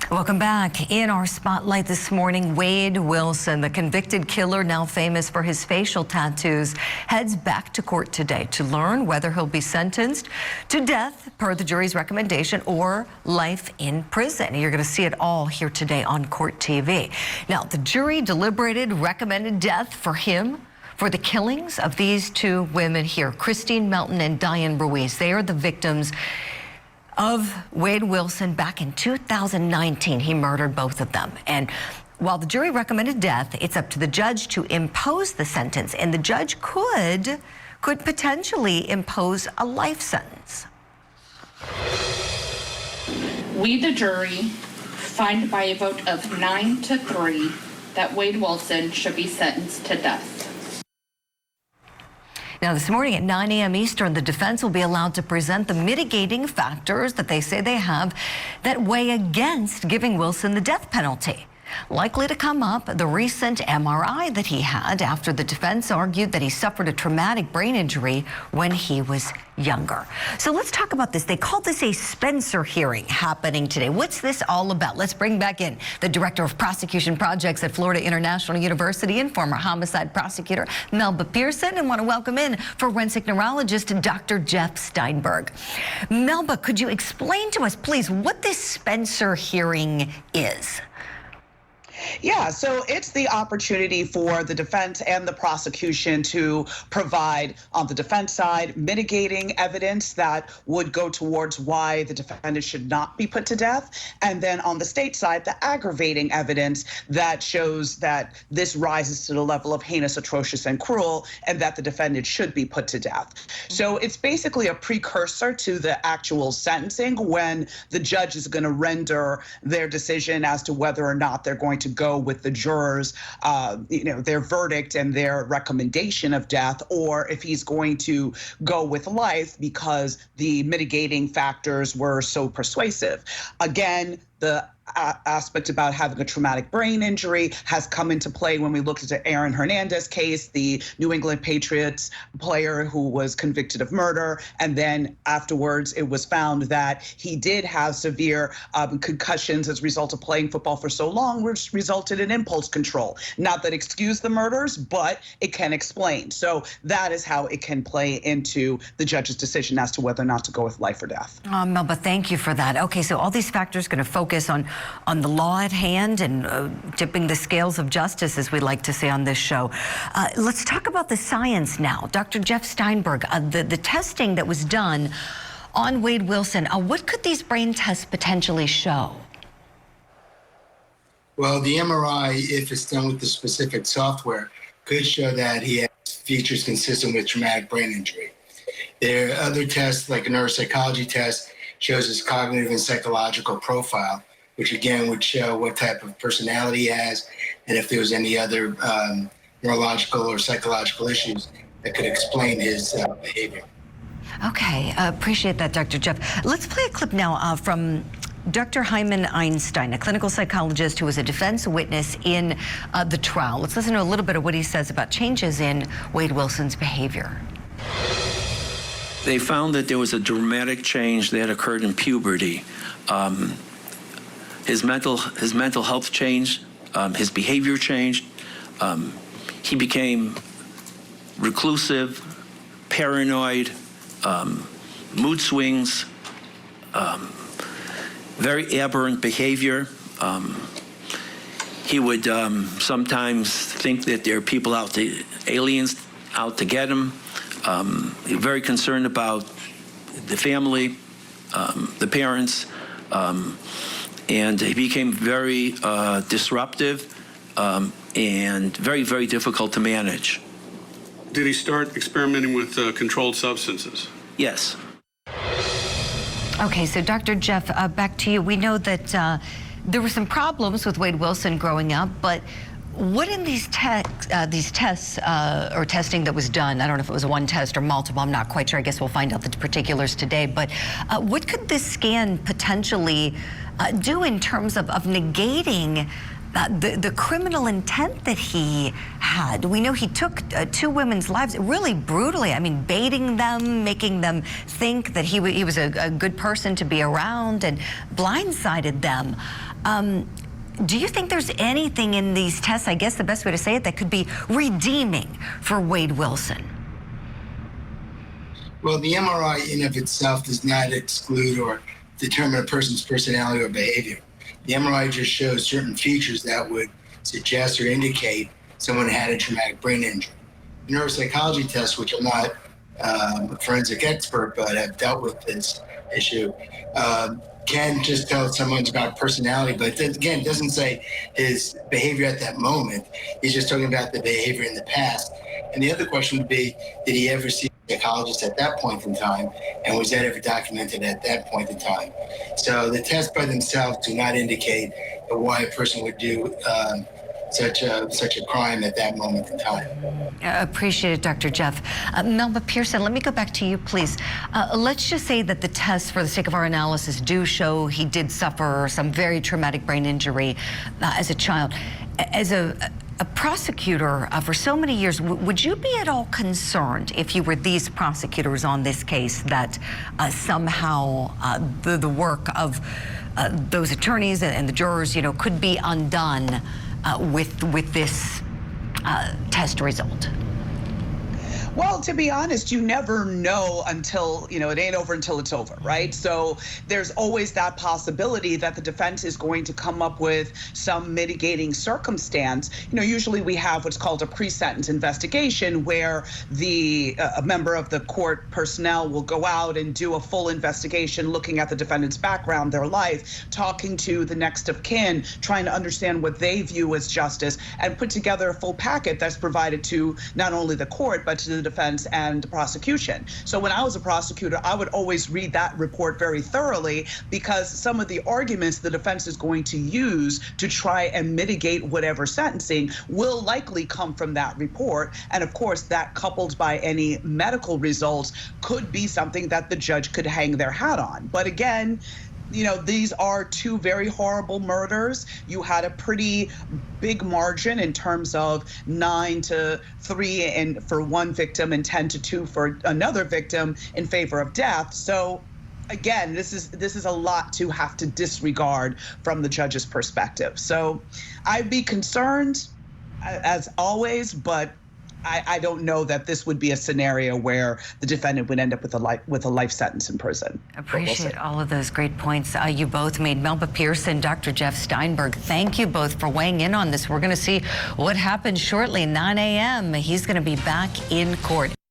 Welcome back. In our spotlight this morning, Wade Wilson, the convicted killer now famous for his facial tattoos, heads back to court today to learn whether he'll be sentenced to death per the jury's recommendation or life in prison. You're going to see it all here today on Court TV. Now, the jury deliberated, recommended death for him for the killings of these two women here, Christine Melton and Diane Ruiz. They are the victims of Wade Wilson back in 2019. He murdered both of them. And while the jury recommended death, it's up to the judge to impose the sentence. And the judge could potentially impose a life sentence. We, the jury, find by a vote of 9-3 that Wade Wilson should be sentenced to death. Now, this morning at 9 a.m. Eastern, the defense will be allowed to present the mitigating factors that they say they have that weigh against giving Wilson the death penalty. Likely to come up, the recent MRI that he had after the defense argued that he suffered a traumatic brain injury when he was younger. So let's talk about this. They called this a Spencer hearing happening today. What's this all about? Let's bring back in the Director of Prosecution Projects at Florida International University and former homicide prosecutor Melba Pearson, and want to welcome in forensic neurologist Dr. Jeff Steinberg. Melba, could you explain to us, please, what this Spencer hearing is? Yeah, so it's the opportunity for the defense and the prosecution to provide, on the defense side, mitigating evidence that would go towards why the defendant should not be put to death. And then on the state side, the aggravating evidence that shows that this rises to the level of heinous, atrocious, and cruel, and that the defendant should be put to death. So it's basically a precursor to the actual sentencing when the judge is going to render their decision as to whether or not they're going to go with the jurors, their verdict and their recommendation of death, or if he's going to go with life because the mitigating factors were so persuasive. Again, the aspect about having a traumatic brain injury has come into play when we looked at the Aaron Hernandez case, the New England Patriots player who was convicted of murder. And then afterwards, it was found that he did have severe concussions as a result of playing football for so long, which resulted in impulse control. Not that excused the murders, but it can explain. So that is how it can play into the judge's decision as to whether or not to go with life or death. Melba, thank you for that. Okay, so all these factors going to focus on the law at hand and tipping the scales of justice, as we like to say on this show. Let's talk about the science now. Dr. Jeff Steinberg, the testing that was done on Wade Wilson, what could these brain tests potentially show? Well, the MRI, if it's done with the specific software, could show that he has features consistent with traumatic brain injury. There are other tests, like a neuropsychology test, shows his cognitive and psychological profile, which again would show what type of personality he has and if there was any other neurological or psychological issues that could explain his behavior. Okay, appreciate that, Dr. Jeff. Let's play a clip now from Dr. Hyman Einstein, a clinical psychologist who was a defense witness in the trial. Let's listen to a little bit of what he says about changes in Wade Wilson's behavior. They found that there was a dramatic change that occurred in puberty. His mental health changed, his behavior changed. He became reclusive, paranoid, mood swings, very aberrant behavior. He would sometimes think that there are people aliens out to get him. Very concerned about the family, the parents, and he became very disruptive and very, very difficult to manage. Did he start experimenting with controlled substances? Yes. Okay, so Dr. Jeff, back to you. We know that there were some problems with Wade Wilson growing up, but what in these tests or testing that was done, I don't know if it was one test or multiple, I'm not quite sure, I guess we'll find out the particulars today, but what could this scan potentially do in terms of negating the criminal intent that he had? We know he took two women's lives really brutally. I mean, baiting them, making them think that he was a good person to be around, and blindsided them. Do you think there's anything in these tests, I guess the best way to say it, that could be redeeming for Wade Wilson? Well, the MRI in of itself does not exclude or determine a person's personality or behavior. The MRI just shows certain features that would suggest or indicate someone had a traumatic brain injury. The neuropsychology test, which I'm not a forensic expert, but have dealt with this issue, can just tell someone's about personality, but again, doesn't say his behavior at that moment. He's just talking about the behavior in the past. And the other question would be, did he ever see a psychologist at that point in time? And was that ever documented at that point in time? So the tests by themselves do not indicate why a person would do such a crime at that moment in time. Appreciate it, Dr. Jeff. Melba Pearson, let me go back to you, please. Let's just say that the tests, for the sake of our analysis, do show he did suffer some very traumatic brain injury as a child. As a prosecutor for so many years, would you be at all concerned if you were these prosecutors on this case that somehow the work of those attorneys and the jurors, could be undone with this test result? Well, to be honest, you never know until, it ain't over until it's over, right? So there's always that possibility that the defense is going to come up with some mitigating circumstance. Usually we have what's called a pre-sentence investigation where a member of the court personnel will go out and do a full investigation looking at the defendant's background, their life, talking to the next of kin, trying to understand what they view as justice, and put together a full packet that's provided to not only the court, but to the defense and the prosecution. So when I was a prosecutor, I would always read that report very thoroughly, because some of the arguments the defense is going to use to try and mitigate whatever sentencing will likely come from that report. And of course, that coupled by any medical results could be something that the judge could hang their hat on. But again, these are two very horrible murders. You had a pretty big margin in terms of 9-3 and for one victim and 10-2 for another victim in favor of death. So again, this is a lot to have to disregard from the judge's perspective. So I'd be concerned as always, but I don't know that this would be a scenario where the defendant would end up with a life sentence in prison. Appreciate all of those great points you both made. Melba Pearson, Dr. Jeff Steinberg, thank you both for weighing in on this. We're going to see what happens shortly, 9 a.m. He's going to be back in court.